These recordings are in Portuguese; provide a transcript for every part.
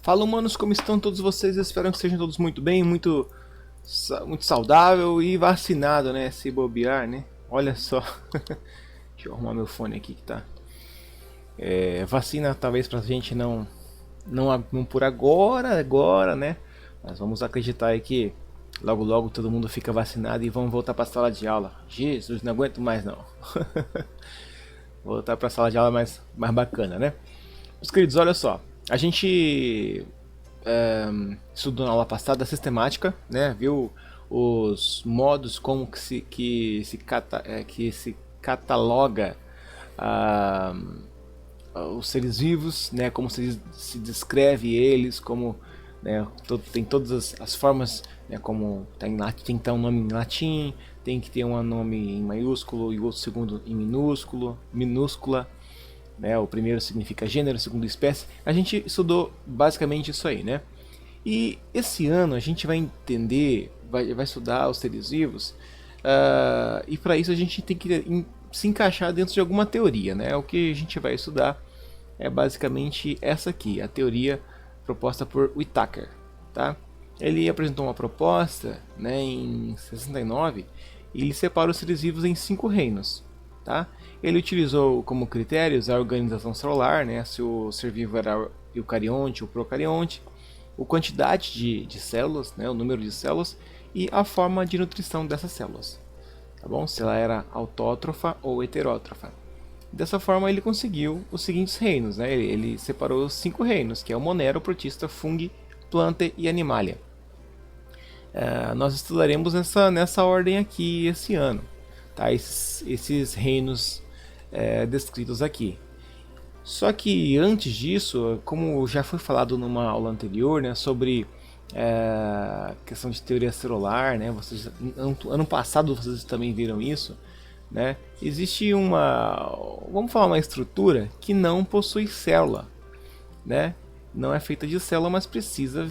Fala, humanos, como estão todos vocês? Espero que sejam todos muito bem, muito saudável e vacinado, né? Se bobear, né? Olha só. Deixa eu arrumar meu fone aqui que tá. Vacina talvez pra gente não por agora, né? Mas vamos acreditar aí que logo logo todo mundo fica vacinado e vamos voltar pra sala de aula. Jesus, não aguento mais não. Voltar pra sala de aula mais bacana, né? Meus queridos, olha só. A gente estudou na aula passada a sistemática, né? Viu os modos como que se cataloga ah, os seres vivos, né? Como se descreve eles, como, né, tem todas as formas, né? Como tem que ter um nome em latim, tem que ter um nome em maiúsculo e o outro segundo em minúscula. Né, o primeiro significa gênero, o segundo espécie. A gente estudou basicamente isso aí, né? E esse ano a gente vai entender, vai estudar os seres vivos, e para isso a gente tem que se encaixar dentro de alguma teoria, né? O que a gente vai estudar é basicamente essa aqui, a teoria proposta por Whittaker, tá? Ele apresentou uma proposta, né, em 69 e ele separa os seres vivos em 5 reinos. Tá? Ele utilizou como critérios a organização celular, né, se o ser vivo era eucarionte ou procarionte, a quantidade de células, né, o número de células e a forma de nutrição dessas células. Tá bom? Se ela era autótrofa ou heterótrofa. Dessa forma ele conseguiu os seguintes reinos. Né? Ele separou os 5 reinos, que é o Monero, Protista, Fungi, Planta e Animalia. Nós estudaremos nessa ordem aqui esse ano. Tá, esses reinos descritos aqui. Só que antes disso, como já foi falado numa aula anterior, né, sobre questão de teoria celular, né, ano passado vocês também viram isso, né, existe uma estrutura que não possui célula, né, não é feita de célula, mas precisa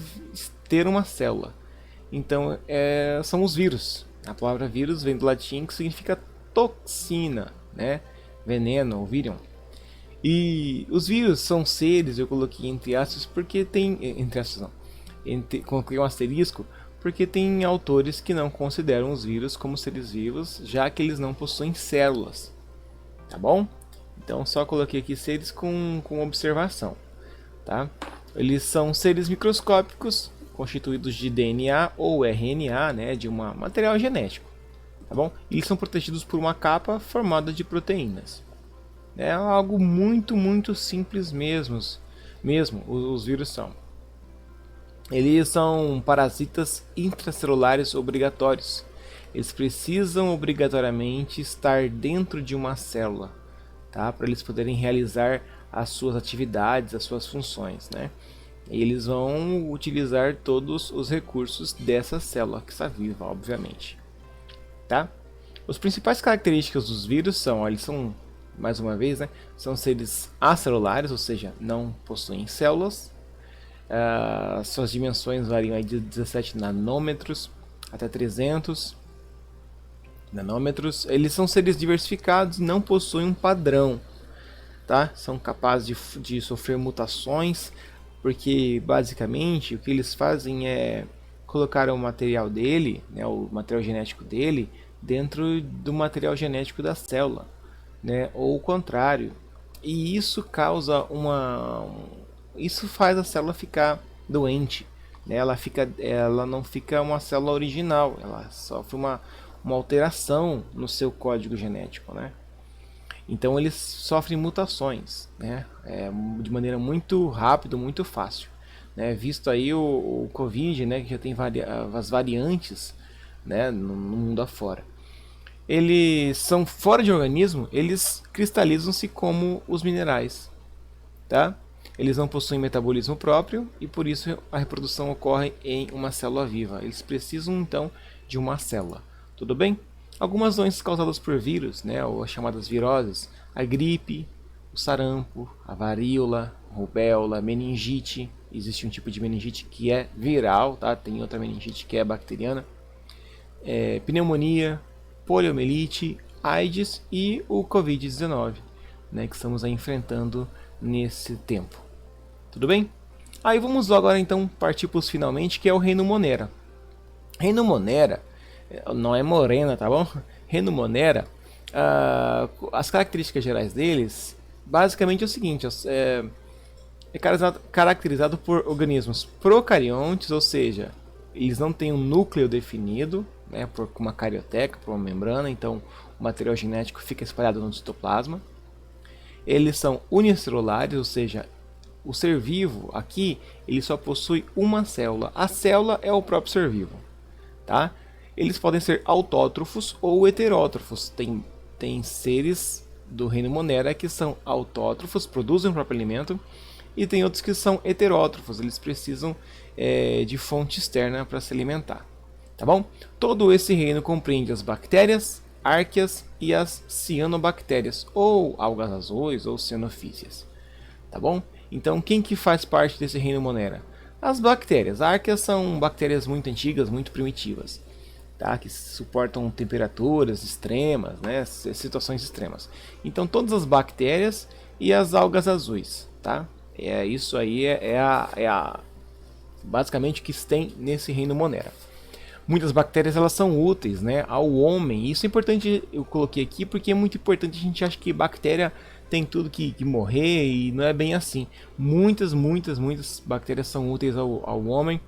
ter uma célula. Então são os vírus. A palavra vírus vem do latim, que significa toxina, né? Veneno, ou virion. E os vírus são seres, eu coloquei entre aspas, porque tem... Entre aspas não. Coloquei um asterisco, porque tem autores que não consideram os vírus como seres vivos, já que eles não possuem células. Tá bom? Então só coloquei aqui seres com observação. Tá? Eles são seres microscópicos, constituídos de DNA ou RNA, né, de um material genético, tá bom? E eles são protegidos por uma capa formada de proteínas. É algo muito simples mesmo. Os vírus são. Eles são parasitas intracelulares obrigatórios. Eles precisam obrigatoriamente estar dentro de uma célula, tá? Para eles poderem realizar as suas atividades, as suas funções, né? Eles vão utilizar todos os recursos dessa célula que está viva, obviamente. Tá? As principais características dos vírus eles são, mais uma vez, né, são seres acelulares, ou seja, não possuem células. Suas dimensões variam de 17 nanômetros até 300 nanômetros. Eles são seres diversificados e não possuem um padrão. Tá? São capazes de sofrer mutações, porque basicamente o que eles fazem é colocar o material dele, né, o material genético dele, dentro do material genético da célula, né, ou o contrário. E isso causa isso faz a célula ficar doente, né? Ela não fica uma célula original, ela sofre uma alteração no seu código genético, né? Então eles sofrem mutações, né? De maneira muito rápida, muito fácil, né? Visto aí o Covid, né? Que já tem as variantes, né? No mundo afora. Eles são fora de organismo, eles cristalizam-se como os minerais, tá? Eles não possuem metabolismo próprio e por isso a reprodução ocorre em uma célula viva. Eles precisam então de uma célula, tudo bem? Algumas doenças causadas por vírus, né, ou as chamadas viroses, a gripe, o sarampo, a varíola, rubéola, meningite. Existe um tipo de meningite que é viral, tá? Tem outra meningite que é bacteriana. Pneumonia, poliomielite, AIDS e o Covid-19, né, que estamos aí enfrentando nesse tempo. Tudo bem? Aí vamos agora então partir para os finalmente, que é o reino Monera. Reino Monera, não é morena, tá bom? Reino Monera, as características gerais deles, basicamente é o seguinte, é caracterizado por organismos procariontes, ou seja, eles não têm um núcleo definido, né, por uma carioteca, por uma membrana, então o material genético fica espalhado no citoplasma. Eles são unicelulares, ou seja, o ser vivo aqui ele só possui uma célula. A célula é o próprio ser vivo, tá? Eles podem ser autótrofos ou heterótrofos. Tem seres do reino Monera que são autótrofos, produzem o próprio alimento, e tem outros que são heterótrofos, eles precisam de fonte externa para se alimentar. Tá bom? Todo esse reino compreende as bactérias, árqueas e as cianobactérias, ou algas azuis ou cianofícias. Tá bom? Então, quem que faz parte desse reino Monera? As bactérias. Árqueas são bactérias muito antigas, muito primitivas, tá? Que suportam temperaturas extremas, né? Situações extremas. Então, todas as bactérias e as algas azuis, tá? Isso aí basicamente o que se tem nesse reino Monera. Muitas bactérias elas são úteis, né, ao homem. Isso é importante, eu coloquei aqui porque é muito importante. A gente acha que bactéria tem tudo que morrer e não é bem assim. Muitas bactérias são úteis ao homem,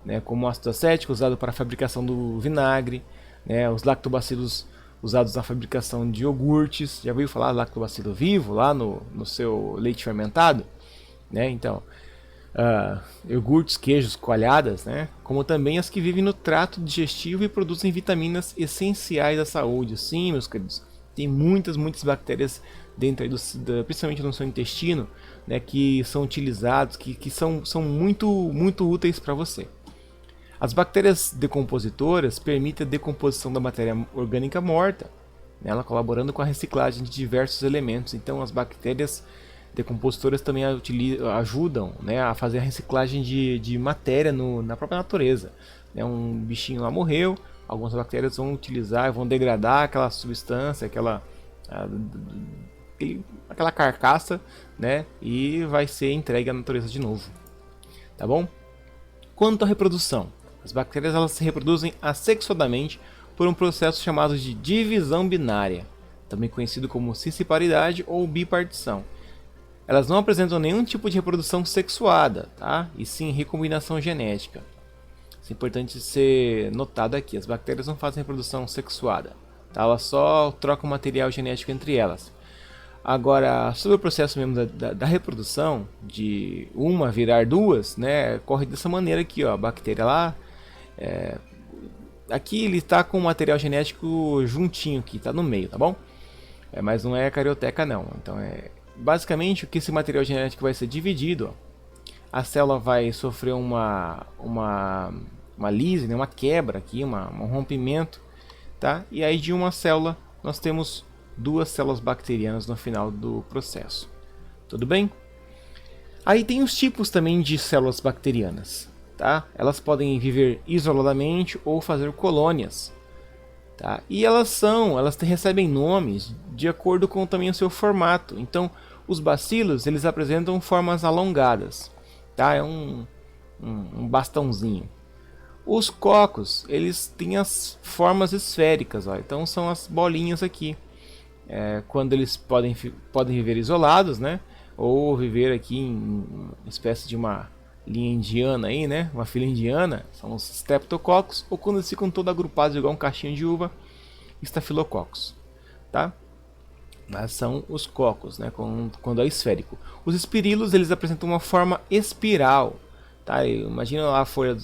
né, como o ácido acético usado para a fabricação do vinagre, né, os lactobacilos usados na fabricação de iogurtes. Já ouviu falar do lactobacilo vivo lá no seu leite fermentado? Né, então, iogurtes, queijos, coalhadas, né? Como também as que vivem no trato digestivo e produzem vitaminas essenciais à saúde. Sim, meus queridos, tem muitas bactérias dentro aí principalmente no seu intestino, né, que são utilizados, que são muito úteis para você. As bactérias decompositoras permitem a decomposição da matéria orgânica morta, né, ela colaborando com a reciclagem de diversos elementos. Então as bactérias decompositoras também ajudam, né, a fazer a reciclagem de matéria na própria natureza. Um bichinho lá morreu, algumas bactérias vão utilizar, vão degradar aquela substância, aquela carcaça, né, e vai ser entregue à natureza de novo. Tá bom? Quanto à reprodução, as bactérias elas se reproduzem assexuadamente por um processo chamado de divisão binária, também conhecido como cisparidade ou bipartição. Elas não apresentam nenhum tipo de reprodução sexuada, tá? E sim recombinação genética. Isso é importante ser notado aqui. As bactérias não fazem reprodução sexuada, tá? Elas só trocam material genético entre elas. Agora, sobre o processo mesmo da reprodução, de uma virar duas, né? Corre dessa maneira aqui, ó. A bactéria lá, aqui ele está com o material genético juntinho aqui, tá no meio, tá bom? Mas não é carioteca não. Então basicamente, o que esse material genético vai ser dividido, ó, a célula vai sofrer uma lise, né, uma quebra aqui, um rompimento, tá? E aí de uma célula nós temos duas células bacterianas no final do processo. Tudo bem? Aí tem os tipos também de células bacterianas, tá? Elas podem viver isoladamente ou fazer colônias, tá? E elas recebem nomes de acordo com também o seu formato. Então, os bacilos eles apresentam formas alongadas, tá? É um bastãozinho. Os cocos eles têm as formas esféricas, ó. Então são as bolinhas aqui. Quando eles podem viver isolados, né? Ou viver aqui em espécie de uma linha indiana aí, né? Uma fila indiana, são os streptococcus, ou quando eles ficam todos agrupados igual um cachinho de uva, estafilococcus, tá? Mas são os cocos, né? Quando é esférico. Os espirilos eles apresentam uma forma espiral, tá? Imagina lá a folha,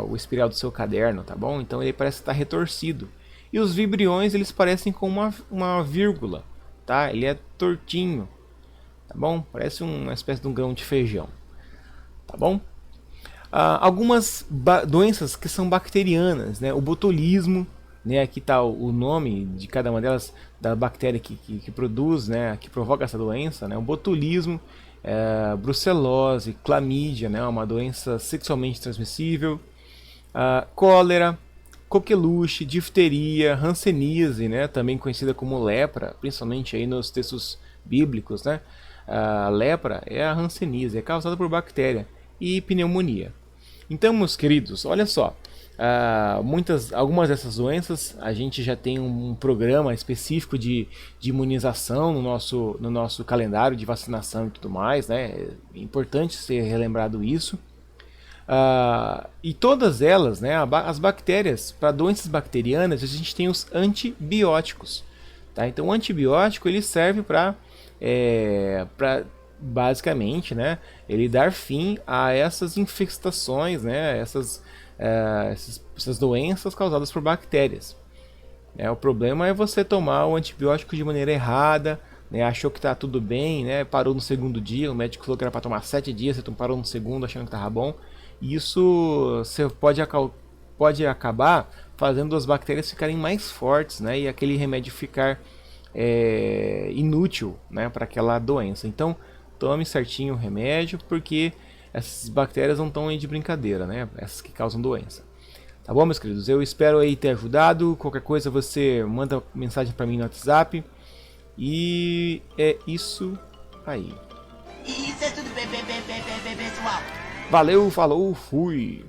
o espiral do seu caderno, tá bom? Então ele parece estar retorcido. E os vibriões eles parecem com uma vírgula, tá? Ele é tortinho, tá bom? Parece uma espécie de um grão de feijão, tá bom? Algumas doenças que são bacterianas, né? O botulismo, né? Aqui está o nome de cada uma delas, da bactéria que produz, né? Que provoca essa doença, né? O botulismo, brucelose, clamídia, né? Uma doença sexualmente transmissível, cólera, coqueluche, difteria, hanseníase, né? Também conhecida como lepra, principalmente aí nos textos bíblicos, né? A lepra é a hanseníase, é causada por bactéria. e pneumonia. Então, meus queridos, olha só, algumas dessas doenças a gente já tem um programa específico de imunização no nosso calendário de vacinação e tudo mais, né? É importante ser relembrado isso. E todas elas, né, as bactérias, para doenças bacterianas, a gente tem os antibióticos. Tá? Então, o antibiótico ele serve para basicamente, né, ele dar fim a essas infestações, né, essas doenças causadas por bactérias. O problema é você tomar o antibiótico de maneira errada, né, achou que está tudo bem, né, parou no segundo dia, o médico falou que era para tomar 7 dias, você parou no segundo achando que estava bom. E isso você pode acabar fazendo as bactérias ficarem mais fortes, né, e aquele remédio ficar inútil, né, para aquela doença. Então, tome certinho o remédio, porque essas bactérias não estão aí de brincadeira, né? Essas que causam doença. Tá bom, meus queridos? Eu espero aí ter ajudado. Qualquer coisa você manda mensagem para mim no WhatsApp. E é isso aí. Isso é tudo, pessoal. Valeu, falou, fui!